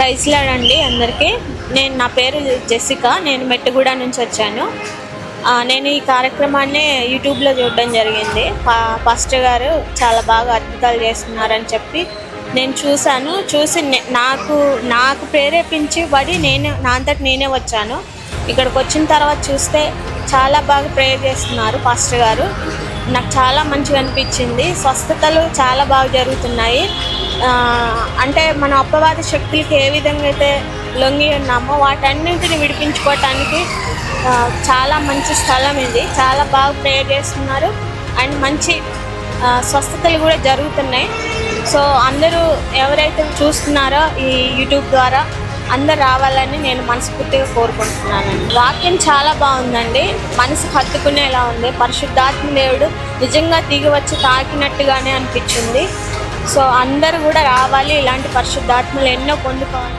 Praise లాడండి అందరికీ. నా పేరు జెసికా. నేను మెట్టుగూడ నుంచి వచ్చాను. నేను ఈ కార్యక్రమాన్ని యూట్యూబ్లో చూడడం జరిగింది. పాస్టర్ గారు చాలా బాగా అద్భుతాలు చేస్తున్నారని చెప్పి నేను చూసి నాకు ప్రేరేపించబడి నా అంతటి నేనే వచ్చాను. ఇక్కడికి వచ్చిన తర్వాత చూస్తే చాలా బాగా ప్రేయర్ చేస్తున్నారు పాస్టర్ గారు. నాకు చాలా మంచిగా అనిపించింది. స్వస్థతలు చాలా బాగా జరుగుతున్నాయి. అంటే మన అపవాది శక్తులకి ఏ విధంగా అయితే లొంగి ఉన్నామో వాటన్నింటిని విడిపించుకోవటానికి చాలా మంచి స్థలం ఇది. చాలా బాగా ప్రేయర్ చేస్తున్నారు అండ్ మంచి స్వస్థతలు కూడా జరుగుతున్నాయి. సో అందరూ ఎవరైతే చూస్తున్నారో ఈ యూట్యూబ్ ద్వారా అందరు రావాలని నేను మనస్ఫూర్తిగా కోరుకుంటున్నానండి. వాక్యం చాలా బాగుందండి. మనసుకు హత్తుకునేలా ఉంది. పరిశుద్ధాత్మ దేవుడు నిజంగా దిగి వచ్చి తాకినట్టుగానే అనిపించింది. సో అందరూ కూడా రావాలి, ఇలాంటి పరిశుద్ధాత్మలు ఎన్నో పొందుకోవాలి.